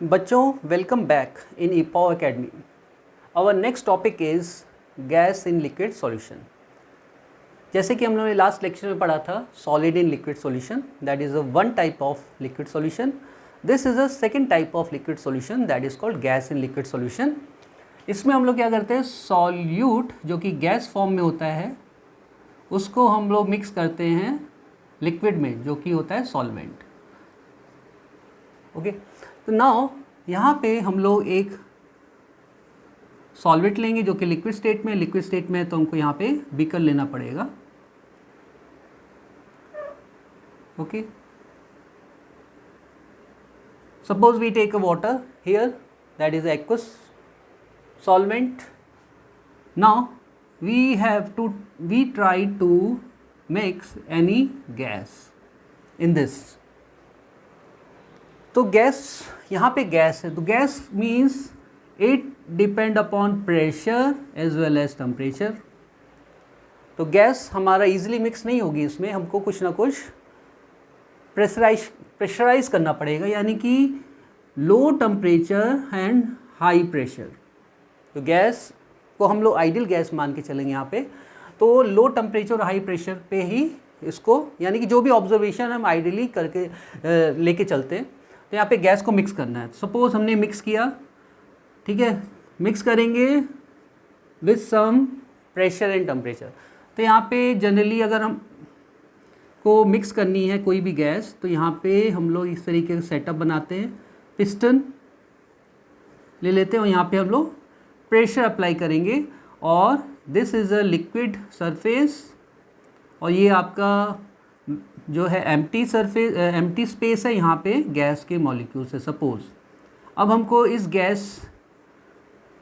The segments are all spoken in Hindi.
बच्चों, वेलकम बैक इन ईपॉ academy. Our next topic is gas in liquid solution. जैसे कि हम लोगों ने लास्ट लेक्चर में पढ़ा था solid in liquid solution, that is a one type of liquid solution. This is a second type of liquid solution that is called gas in liquid solution. इसमें हम लोग क्या करते हैं, सॉल्यूट जो कि गैस फॉर्म में होता है उसको हम लोग मिक्स करते हैं लिक्विड में जो कि होता है सॉल्वेंट। ओके, तो नाउ यहाँ पे हम लोग एक सॉल्वेंट लेंगे जो कि लिक्विड स्टेट में है, तो हमको यहाँ पे बीकर लेना पड़ेगा। Okay, suppose we take a water here, that is aqueous solvent. Now we try to mix any gas in this. तो गैस, यहाँ पे गैस है, तो gas means it depend upon pressure as well as temperature. तो गैस हमारा इजीली मिक्स नहीं होगी, इसमें हमको कुछ ना कुछ प्रेशराइज करना पड़ेगा, यानी कि low temperature and high pressure. तो गैस को हम लोग आइडियल गैस मान के चलेंगे यहाँ पे, तो लो टेम्परेचर और हाई प्रेशर पे ही इसको, यानी कि जो भी ऑब्जर्वेशन हम आइडियली करके लेके चलते हैं, तो यहाँ पे गैस को मिक्स करना है। सपोज हमने मिक्स किया, ठीक है, मिक्स करेंगे with some pressure and temperature. तो यहाँ पे जनरली अगर हम को मिक्स करनी है कोई भी गैस, तो यहाँ पे हम लोग इस तरीके का सेटअप बनाते हैं, पिस्टन ले लेते हैं और यहाँ पे हम लोग प्रेशर अप्लाई करेंगे और this is a liquid surface और ये आपका जो है एम्प्टी सरफेस, एम्प्टी स्पेस है, यहाँ पे गैस के मॉलिक्यूल्स है सपोज। अब हमको इस गैस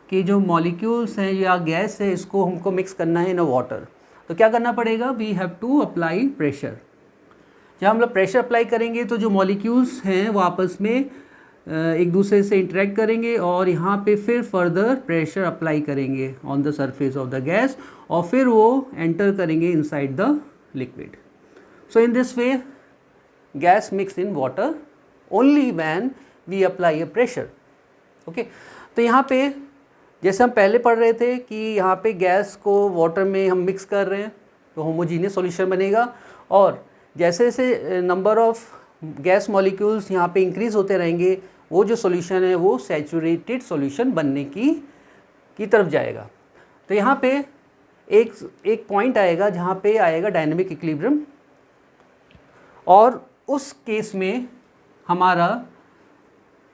के जो मॉलिक्यूल्स हैं या गैस है, इसको हमको मिक्स करना है इन अ वाटर। तो क्या करना पड़ेगा, we have to apply pressure. जब हम लोग प्रेशर अप्लाई करेंगे तो जो मॉलिक्यूल्स हैं वो आपस में एक दूसरे से इंटरेक्ट करेंगे और यहाँ पे फिर फर्दर प्रेशर अप्लाई करेंगे on the surface of the gas और फिर वो एंटर करेंगे inside the liquid. So in this way gas mix in water only when we apply a pressure. Okay, तो यहाँ पे जैसे हम पहले पढ़ रहे थे कि यहाँ पे गैस को वाटर में हम मिक्स कर रहे हैं तो होमोजीनियस सॉल्यूशन बनेगा, और जैसे जैसे नंबर ऑफ गैस मॉलिक्यूल्स यहाँ पे इंक्रीज़ होते रहेंगे, वो जो सॉल्यूशन है वो सैचुरेटेड सॉल्यूशन बनने की तरफ जाएगा। तो यहाँ पे एक पॉइंट आएगा जहाँ पे आएगा डायनेमिक इक्विलिब्रियम, और उस केस में हमारा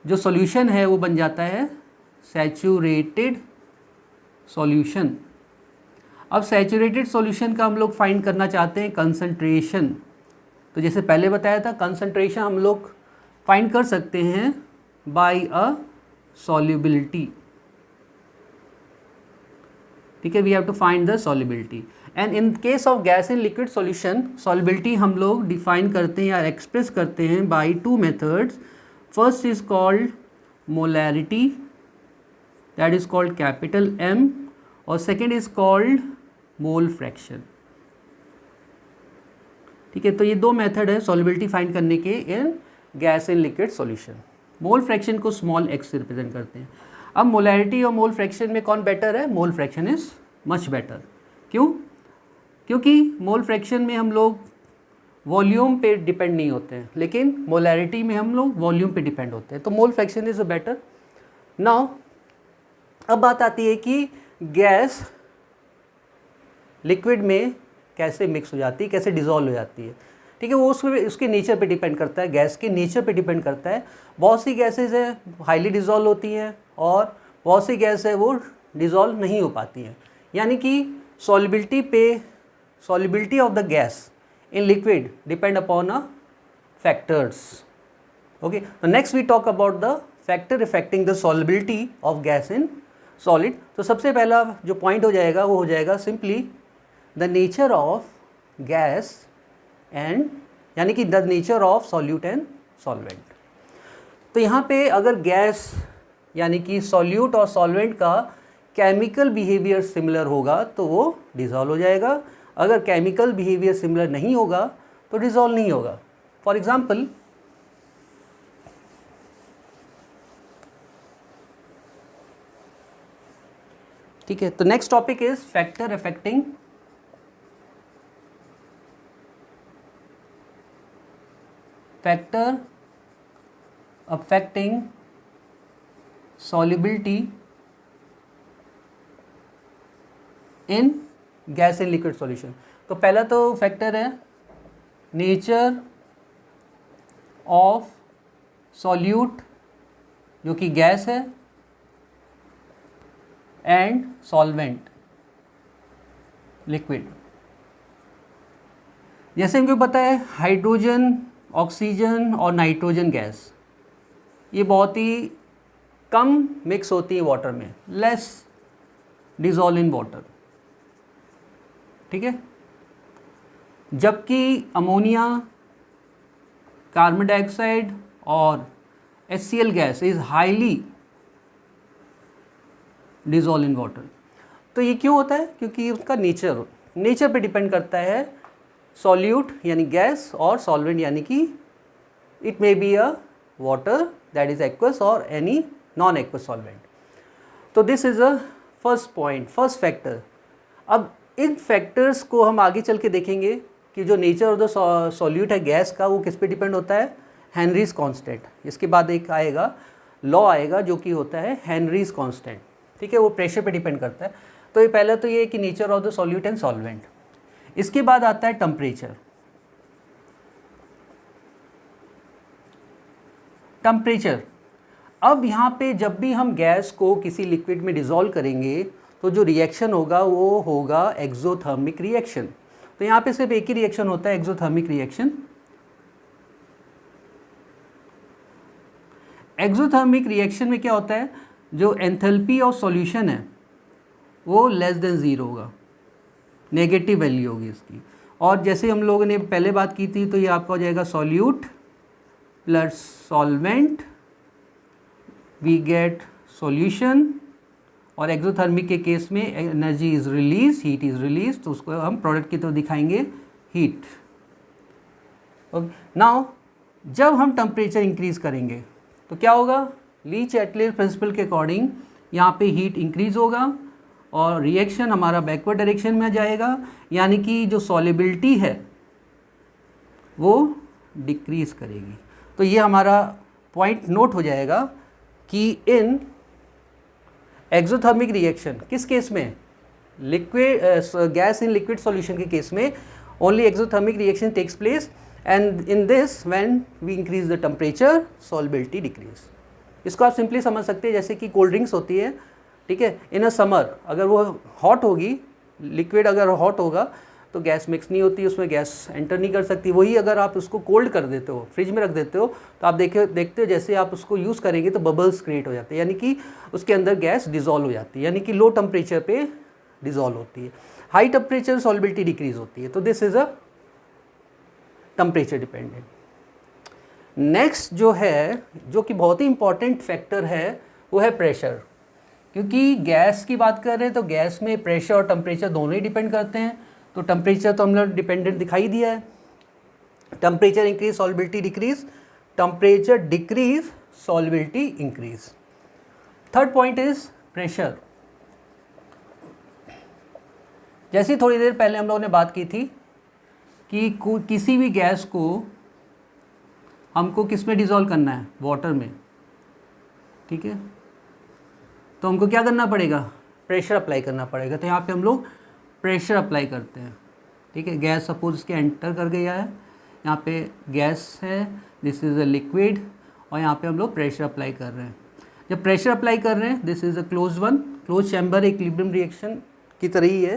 जो सॉल्यूशन है वो बन जाता है सैचुरेटेड सॉल्यूशन। अब सैचुरेटेड सॉल्यूशन का हम लोग फाइंड करना चाहते हैं कंसंट्रेशन। तो जैसे पहले बताया था, कंसंट्रेशन हम लोग फाइंड कर सकते हैं बाय अ सॉल्युबिलिटी। ठीक है, we have to find the solubility, and in case of gas in liquid solution solubility हम लोग डिफाइन करते हैं या एक्सप्रेस करते हैं by two methods. First is called molarity, that is called capital M, और second is called mole fraction. ठीक है, तो ये दो मेथड है सॉल्युबिलिटी फाइंड करने के इन gas in liquid solution. Mole fraction को स्मॉल x से रिप्रेजेंट करते हैं। अब मोलैरिटी और मोल फ्रैक्शन में कौन बेटर है, mole fraction is much better. क्यों? क्योंकि मोल फ्रैक्शन में हम लोग वॉल्यूम पे डिपेंड नहीं होते हैं, लेकिन मोलैरिटी में हम लोग वॉल्यूम पे डिपेंड होते हैं, तो mole fraction is a better. Now अब बात आती है कि गैस लिक्विड में कैसे मिक्स हो जाती है, कैसे डिज़ोल्व हो जाती है। ठीक है, वो उसके नेचर पे डिपेंड करता है, गैस के नेचर पे डिपेंड करता है। बहुत सी गैसेज हैं हाईली डिज़ोल्व होती हैं और बहुत सी गैस है वो डिज़ोल्व नहीं हो पाती हैं, यानी कि solubility of the gas in liquid depend upon a factors. Okay, तो next we talk about the factor affecting the solubility of gas in solid. तो सबसे पहला जो पॉइंट हो जाएगा वो हो जाएगा simply the nature of gas and, यानी कि the nature of solute and solvent. तो यहाँ पे अगर गैस यानी कि सॉल्यूट और सॉल्वेंट का केमिकल बिहेवियर सिमिलर होगा तो वो डिज़ोल्व हो जाएगा, अगर केमिकल बिहेवियर सिमिलर नहीं होगा तो डिज़ोल्व नहीं होगा। फॉर एग्जांपल ठीक है, तो next topic is factor affecting solubility in gas in liquid solution. तो पहला तो फैक्टर है नेचर ऑफ सॉल्यूट जो कि गैस है एंड सॉल्वेंट लिक्विड। जैसे हमको पता है हाइड्रोजन, ऑक्सीजन और नाइट्रोजन गैस ये बहुत ही कम मिक्स होती है वाटर में, लेस डिजॉल्व इन वाटर, ठीक है। जबकि अमोनिया, कार्बन डाइऑक्साइड और HCl gas is highly dissolve in water. तो ये क्यों होता है? क्योंकि उसका नेचर पे डिपेंड करता है। सॉल्यूट यानी गैस और सॉल्वेंट यानी कि it may be a water that is aqueous और एनी नॉन एक्वस सॉल्वेंट। तो this is a first point, first factor. अब इन फैक्टर्स को हम आगे चल के देखेंगे कि जो नेचर ऑफ द सॉल्यूट है गैस का वो किस पे डिपेंड होता है, हेनरीज कांस्टेंट। इसके बाद एक आएगा लॉ आएगा जो कि होता है हेनरीज कांस्टेंट, ठीक है, वो प्रेशर पे डिपेंड करता है। तो ये पहला तो ये है कि nature of the solute and solvent. इसके बाद आता है टेम्परेचर। अब यहाँ पे जब भी हम गैस को किसी लिक्विड में डिसॉल्व करेंगे तो जो रिएक्शन होगा वो होगा एक्सोथर्मिक रिएक्शन। तो यहाँ पे सिर्फ एक ही रिएक्शन होता है, एक्सोथर्मिक रिएक्शन। एक्सोथर्मिक रिएक्शन में क्या होता है, जो एंथैल्पी ऑफ सॉल्यूशन है वो लेस देन 0 होगा, नेगेटिव वैल्यू होगी इसकी। और जैसे हम लोगों ने पहले बात की थी तो ये आपका हो जाएगा solute plus solvent, we get solution. और एक्सोथर्मिक के केस में energy is release, heat is release, तो उसको हम प्रोडक्ट की तरफ दिखाएंगे हीट। नाउ जब हम टेम्परेचर इंक्रीज करेंगे तो क्या होगा, लीच-एटले प्रिंसिपल के अकॉर्डिंग यहाँ पे हीट इंक्रीज होगा और रिएक्शन हमारा बैकवर्ड डायरेक्शन में जाएगा, यानी कि जो सॉल्युबिलिटी है वो डिक्रीज करेगी। तो ये हमारा पॉइंट नोट हो जाएगा कि इन एक्सोथर्मिक रिएक्शन किस केस में, liquid gas in liquid solution के केस में only exothermic reaction takes place and in this when we increase the temperature solubility decrease. इसको आप सिंपली समझ सकते हैं जैसे कि कोल्ड ड्रिंक्स होती है, ठीक है, इन अ समर अगर वो हॉट होगी, लिक्विड अगर हॉट होगा तो गैस मिक्स नहीं होती, उसमें गैस एंटर नहीं कर सकती। वही अगर आप उसको कोल्ड कर देते हो, फ्रिज में रख देते हो, तो आप देखते हो जैसे आप उसको यूज़ करेंगे तो बबल्स क्रिएट हो जाते हैं, यानी कि उसके अंदर गैस डिज़ोल्व हो जाती है, यानी कि लो टेम्परेचर पे डिज़ोल्व होती है। हाई टेम्परेचर सॉल्युबिलिटी डिक्रीज होती है। तो this is a temperature dependent. Next जो है, जो कि बहुत ही इंपॉर्टेंट फैक्टर है, वो है प्रेशर। क्योंकि गैस की बात कर रहे हैं तो गैस में प्रेशर और टेम्परेचर दोनों ही डिपेंड करते हैं। तो टेम्परेचर तो हमने डिपेंडेंट दिखाई दिया है, temperature increase solubility decrease, temperature decrease solubility increase. Third point is pressure. जैसे थोड़ी देर पहले हम लोगों ने बात की थी कि किसी भी गैस को हमको किस में डिसॉल्व करना है, वाटर में, ठीक है, तो हमको क्या करना पड़ेगा, प्रेशर अप्लाई करना पड़ेगा। तो यहाँ पे हम लोग प्रेशर अप्लाई करते हैं, ठीक है। गैस सपोज इसके एंटर कर गया है, यहाँ पे गैस है, दिस इज़ अ लिक्विड, और यहाँ पे हम लोग प्रेशर अप्लाई कर रहे हैं। जब प्रेशर अप्लाई कर रहे हैं, this is a close one, close chamber, equilibrium reaction की तरह ही है,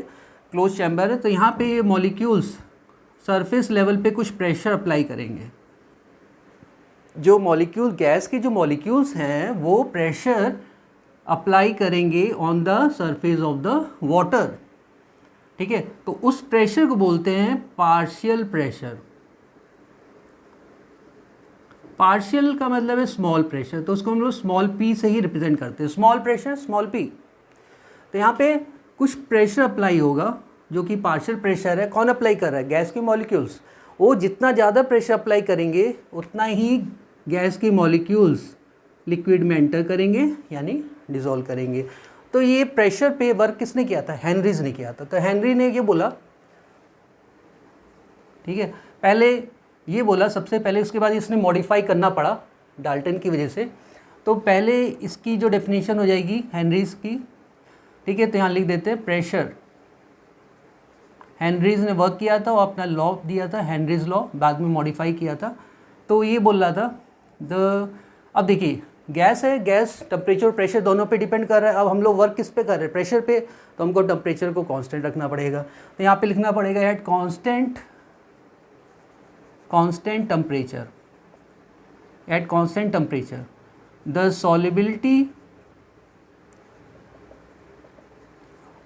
क्लोज चैम्बर है। तो यहाँ पे ये मॉलिक्यूल्स सरफेस लेवल पे कुछ प्रेशर अप्लाई करेंगे। जो मॉलिक्यूल, गैस के जो मॉलिक्यूल्स हैं वो प्रेशर अप्लाई करेंगे on the surface of the water, ठीक है। तो उस प्रेशर को बोलते हैं पार्शियल प्रेशर। पार्शियल का मतलब है स्मॉल प्रेशर, तो उसको हम लोग स्मॉल पी से ही रिप्रेजेंट करते हैं, स्मॉल प्रेशर स्मॉल पी। तो यहाँ पे कुछ प्रेशर अप्लाई होगा जो कि पार्शियल प्रेशर है। कौन अप्लाई कर रहा है, गैस के मॉलिक्यूल्स। वो जितना ज़्यादा प्रेशर अप्लाई करेंगे उतना ही गैस की मॉलिक्यूल्स लिक्विड में एंटर करेंगे, यानी डिसॉल्व करेंगे। तो ये प्रेशर पे वर्क किसने किया था? हेनरीज ने किया था। तो हेनरी ने ये बोला, ठीक है, पहले ये बोला सबसे पहले, उसके बाद इसने मॉडिफाई करना पड़ा डाल्टन की वजह से। तो पहले इसकी जो डेफिनेशन हो जाएगी हेनरीज की, ठीक है, तो यहाँ लिख देते हैं प्रेशर। हेनरीज ने वर्क किया था और अपना लॉ दिया था, हेनरीज लॉ, बाद में मॉडिफाई किया था। तो ये बोल रहा था अब देखिए गैस है, गैस टेम्परेचर प्रेशर दोनों पे डिपेंड कर रहा है। अब हम लोग वर्क किस पे कर रहे हैं? प्रेशर पे। तो हमको टेम्परेचर को कांस्टेंट रखना पड़ेगा। तो यहाँ पे लिखना पड़ेगा eight constant temperature the solubility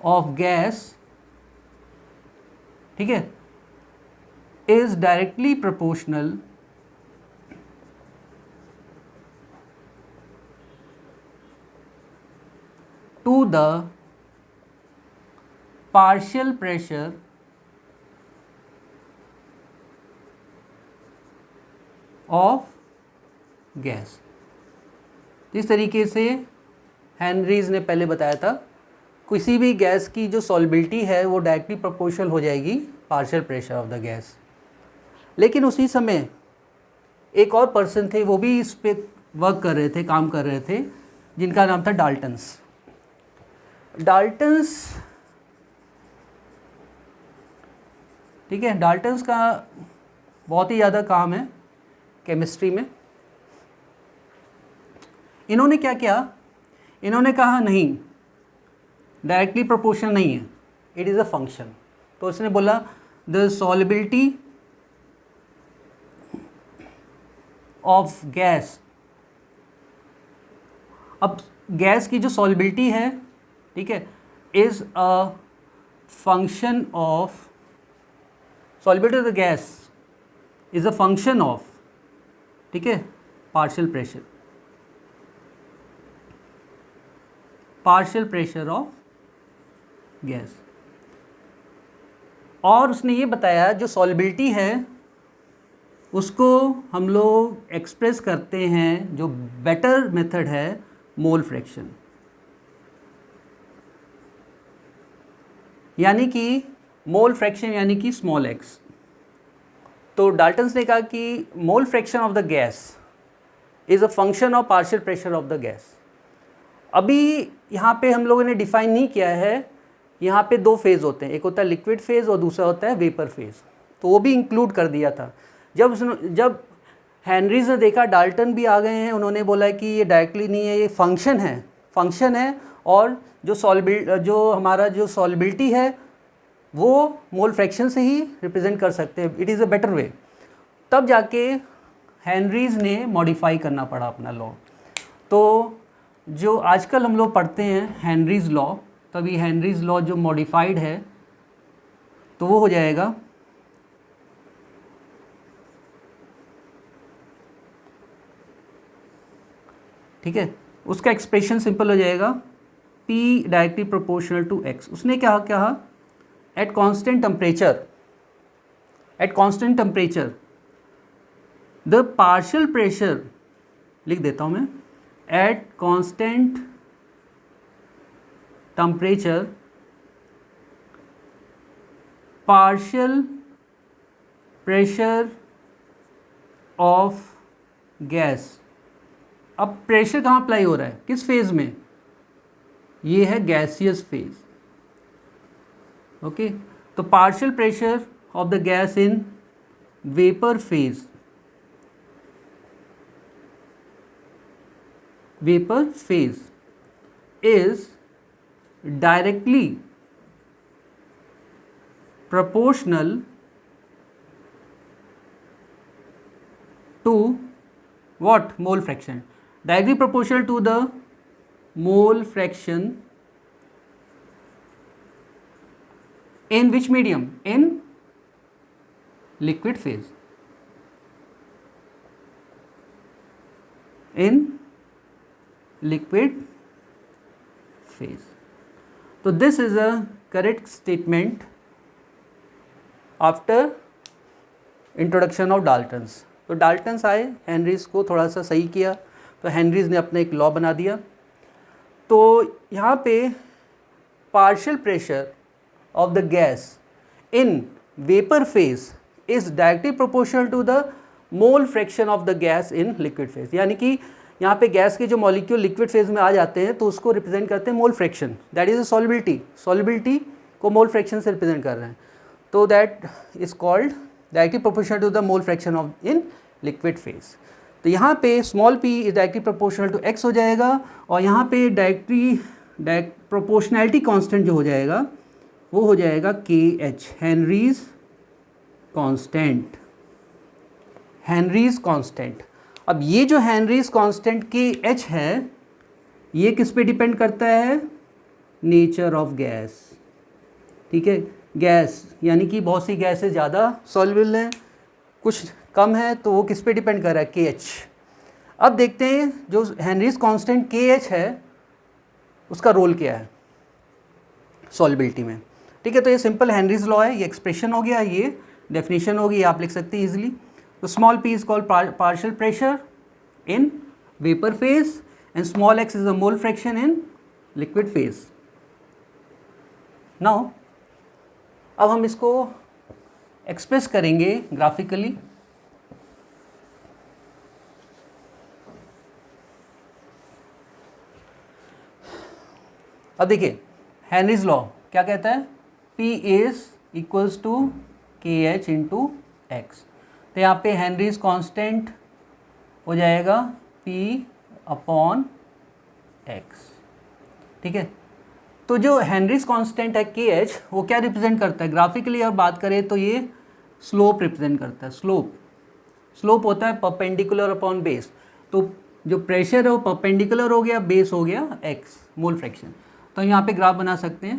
of gas, ठीक है, is directly proportional to the partial pressure of gas। इस तरीके से हेनरीज ने पहले बताया था किसी भी गैस की जो सॉल्युबिलिटी है वो डायरेक्टली प्रोपोर्शनल हो जाएगी partial pressure of the gas. लेकिन उसी समय एक और पर्सन थे, वो भी इस पे वर्क कर रहे थे, काम कर रहे थे, जिनका नाम था डाल्टन्स। ठीक है, डाल्टन्स का बहुत ही ज़्यादा काम है केमिस्ट्री में। इन्होंने क्या किया? इन्होंने कहा नहीं, डायरेक्टली प्रोपोर्शनल नहीं है, इट इज़ अ फंक्शन। तो उसने बोला द सॉल्युबिलिटी ऑफ गैस। अब गैस की जो सॉल्युबिलिटी है, ठीक है, is a function of, solubility of the gas is a function of, ठीक है, पार्शियल प्रेशर ऑफ गैस। और उसने ये बताया जो सॉल्युबिलिटी है उसको हम लोग एक्सप्रेस करते हैं, जो बेटर मेथड है, मोल फ्रैक्शन। यानी कि मोल फ्रैक्शन यानी कि स्मॉल एक्स। तो डाल्टन्स ने कहा कि मोल fraction of the gas is a function of partial pressure of the gas. अभी यहाँ पे हम लोगों ने डिफाइन नहीं किया है, यहाँ पे दो फेज़ होते हैं, एक होता है लिक्विड फेज़ और दूसरा होता है वेपर फेज़। तो वो भी इंक्लूड कर दिया था। जब हेनरीज ने देखा डाल्टन भी आ गए हैं, उन्होंने बोला कि ये डायरेक्टली नहीं है, ये फंक्शन है और जो हमारा जो सॉल्युबिलिटी है वो मोल फ्रैक्शन से ही रिप्रेजेंट कर सकते हैं, it is a better way. तब जाके हेनरीज ने मॉडिफाई करना पड़ा अपना लॉ। तो जो आजकल हम लोग पढ़ते हैं हेनरीज लॉ, तभी हेनरीज लॉ जो मॉडिफाइड है तो वो हो जाएगा ठीक है, उसका एक्सप्रेशन सिंपल हो जाएगा P directly proportional to X। उसने क्या कहा? At constant temperature the partial pressure, लिख देता हूँ मैं, at constant temperature partial pressure of gas. अब प्रेशर कहाँ अप्लाई हो रहा है, किस फेज में? ये है गैसियस फेज। ओके, तो partial pressure of the gas in vapour phase, is directly proportional to what? Mole fraction. Directly proportional to the mole fraction in which medium? In liquid phase. In liquid phase. So this is a correct statement after introduction of Dalton's. तो डाल्टन्स आए, हेनरीज को थोड़ा सा सही किया, तो हेनरीज ने अपना एक लॉ बना दिया। तो तो यहाँ पे partial pressure of the gas in vapour phase is directly proportional to the mole fraction of the gas in liquid phase. यानी कि यहाँ पे गैस के जो मॉलिक्यूल लिक्विड फेज में आ जाते हैं तो उसको रिप्रेजेंट करते हैं mole fraction, that is a solubility, solubility को मोल फ्रैक्शन से रिप्रेजेंट कर रहे हैं, तो that is called directly proportional to the mole fraction of in liquid phase. तो यहाँ पे small p is directly proportional to x हो जाएगा, और यहाँ पे डायरेक्ट प्रोपोर्शनैलिटी कांस्टेंट जो हो जाएगा वो हो जाएगा KH, Henrys constant, Henrys constant. अब ये जो हेनरीज कांस्टेंट KH है ये किस पे डिपेंड करता है, नेचर ऑफ गैस, ठीक है। गैस यानी कि बहुत सी गैसेस ज़्यादा सॉल्युबल हैं, कुछ कम है, तो वो किस पे डिपेंड कर रहा है, KH। अब देखते हैं जो हेनरीज कांस्टेंट KH है उसका रोल क्या है सॉल्युबिलिटी में, ठीक है। तो ये सिंपल हेनरीज लॉ है, ये एक्सप्रेशन हो गया, ये डेफिनेशन होगी, आप लिख सकते हैं इजीली। तो small p is called partial pressure in vapour phase and small x is the mole fraction in liquid phase. Now अब हम इसको एक्सप्रेस करेंगे ग्राफिकली। अब देखिए हेनरीज लॉ क्या कहता है, P is equals to KH into X. तो यहाँ पे हेनरीज कांस्टेंट हो जाएगा P अपॉन x, ठीक है। तो जो हेनरीज कांस्टेंट है KH वो क्या रिप्रेजेंट करता है, ग्राफिकली अगर बात करें तो ये स्लोप रिप्रेजेंट करता है, स्लोप होता है परपेंडिकुलर अपॉन बेस। तो जो प्रेशर है वो परपेंडिकुलर हो गया, बेस हो गया x, मोल फ्रैक्शन। तो यहाँ पे ग्राफ बना सकते हैं,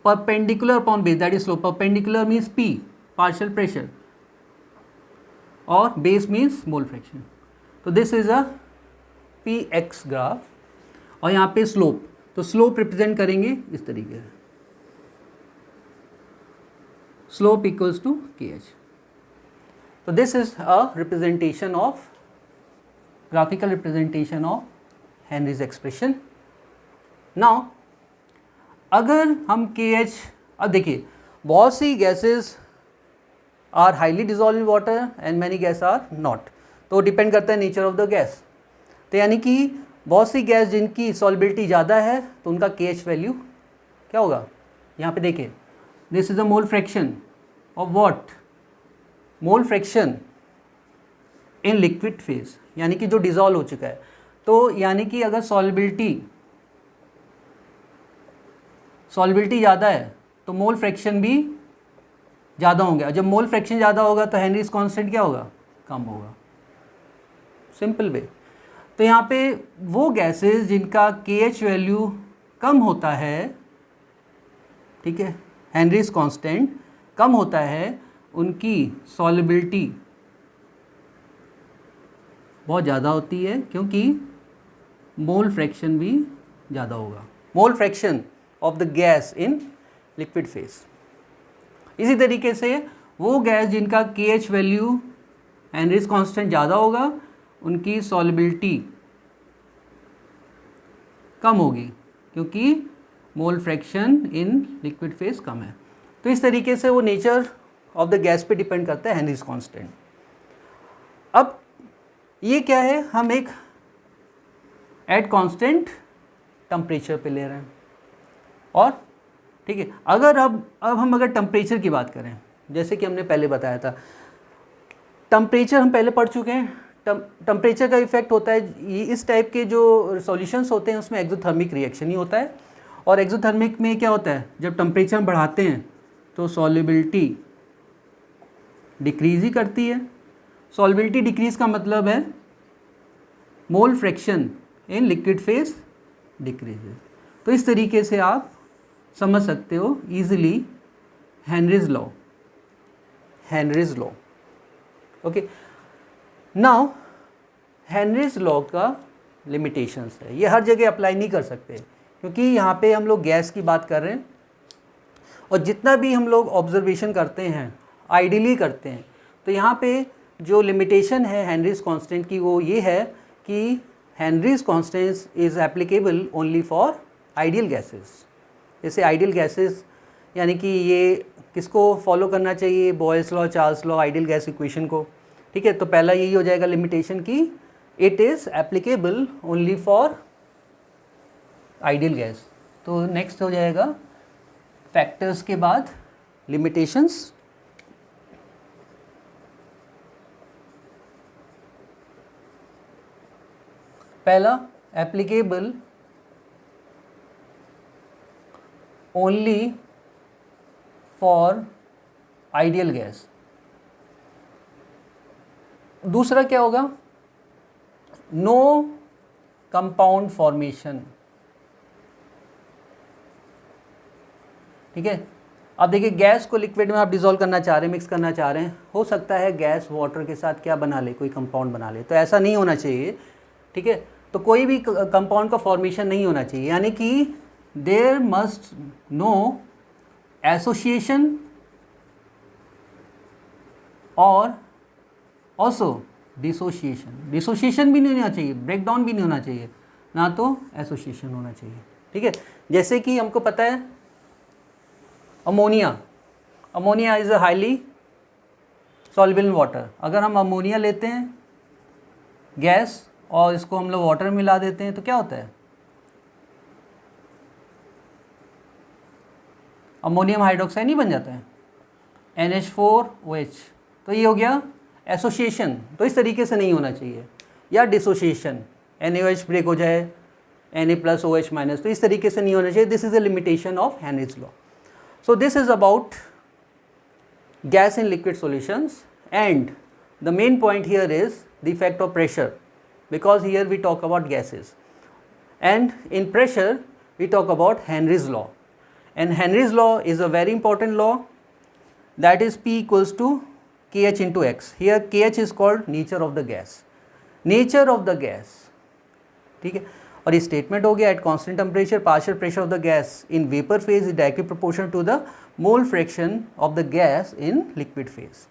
perpendicular upon base that is slope, perpendicular means P partial pressure और बेस मीन्स मोल फ्रैक्शन। तो this is a Px graph, और यहाँ पे स्लोप, तो स्लोप रिप्रेजेंट करेंगे इस तरीके से, स्लोप इक्वल्स टू KH। तो this is a representation of, graphical representation of Henry's expression. Now अगर हम KH, अब देखिए बहुत सी gases are highly dissolve in water and many gas are not, तो डिपेंड करता है नेचर ऑफ द गैस। तो यानी कि बहुत सी गैस जिनकी सॉल्युबिलिटी ज़्यादा है तो उनका KH वैल्यू क्या होगा, यहाँ पे देखिए this is a mole fraction of what, mole fraction in liquid phase, यानी कि जो डिजॉल्व हो चुका है। तो यानी कि अगर सॉल्युबिलिटी ज़्यादा है तो मोल फ्रैक्शन भी ज़्यादा होंगे, और जब मोल फ्रैक्शन ज़्यादा होगा तो हेनरीज कांस्टेंट क्या होगा, कम होगा, सिंपल वे। तो यहाँ पे वो गैसेस जिनका KH वैल्यू कम होता है, ठीक है, हेनरीज कांस्टेंट कम होता है, उनकी सॉल्युबिलिटी बहुत ज़्यादा होती है, क्योंकि मोल फ्रैक्शन भी ज़्यादा होगा, मोल fraction of the gas in liquid phase. इसी तरीके से वो गैस जिनका KH वैल्यू हेनरीज कांस्टेंट ज़्यादा होगा उनकी सॉल्युबिलिटी कम होगी, क्योंकि mole fraction in liquid phase कम है। तो इस तरीके से वो नेचर ऑफ द गैस पे डिपेंड करता है हेनरीज कांस्टेंट। अब ये क्या है, हम एक एट कांस्टेंट टेम्परेचर पे ले रहे हैं, और ठीक है, अगर अब हम अगर टेम्परेचर की बात करें, जैसे कि हमने पहले बताया था, टेम्परेचर हम पहले पढ़ चुके हैं। टेम्परेचर का इफेक्ट होता है, ये इस टाइप के जो सॉल्यूशंस होते हैं उसमें एक्सोथर्मिक रिएक्शन ही होता है, और एक्सोथर्मिक में क्या होता है, जब टेम्परेचर हम बढ़ाते हैं तो सॉल्युबिलिटी डिक्रीज ही करती है। सॉल्युबिलिटी डिक्रीज का मतलब है मोल fraction in liquid phase decreases. तो इस तरीके से आप समझ सकते हो easily Henry's law, Henry's law. Okay, now Henry's law का लिमिटेशंस है, ये हर जगह अप्लाई नहीं कर सकते, क्योंकि यहाँ पे हम लोग गैस की बात कर रहे हैं, और जितना भी हम लोग ऑब्जर्वेशन करते हैं आइडियली करते हैं, तो यहाँ पे जो लिमिटेशन है हेनरीज कांस्टेंट की वो ये है कि Henrys constant is applicable only for ideal gases. जैसे आइडियल गैसेस यानी कि ये किसको फॉलो करना चाहिए, Boyle's law, Charles law, ideal gas equation को, ठीक है। तो पहला यही हो जाएगा लिमिटेशन की it is applicable only for ideal gas. तो नेक्स्ट हो जाएगा फैक्टर्स के बाद लिमिटेशंस। पहला applicable only for ideal gas. दूसरा क्या होगा, नो कंपाउंड फॉर्मेशन, ठीक है। अब देखिए गैस को लिक्विड में आप डिसॉल्व करना चाह रहे हैं, मिक्स करना चाह रहे हैं, हो सकता है गैस वाटर के साथ क्या बना ले, कोई कंपाउंड बना ले, तो ऐसा नहीं होना चाहिए, ठीक है। तो कोई भी कंपाउंड का फॉर्मेशन नहीं होना चाहिए, यानी कि देयर मस्ट नो एसोसिएशन और ऑल्सो डिसोशिएशन। डिसोशिएशन भी नहीं होना चाहिए, ब्रेक डाउन भी नहीं होना चाहिए, ना तो एसोसिएशन होना चाहिए, ठीक है। जैसे कि हमको पता है ammonia, ammonia is a highly soluble in water. अगर हम अमोनिया लेते हैं गैस और इसको हम लोग वाटर में मिला देते हैं तो क्या होता है, अमोनियम हाइड्रोक्साइड नहीं बन जाता है, NH4OH। तो ये हो गया एसोसिएशन, तो इस तरीके से नहीं होना चाहिए, या डिसोसिएशन, NaOH ब्रेक हो जाए Na+OH-, तो इस तरीके से नहीं होना चाहिए। This is the limitation of Henry's law. So this is about gas in liquid solutions, and the main point here is the effect of pressure, because here we talk about gases, and in pressure we talk about Henry's law, and Henry's law is a very important law, that is P equals to KH into X. Here KH is called nature of the gas, nature of the gas, ठीक है। और ये स्टेटमेंट हो गया at constant temperature partial pressure of the gas in vapour phase is directly proportional to the mole fraction of the gas in liquid phase.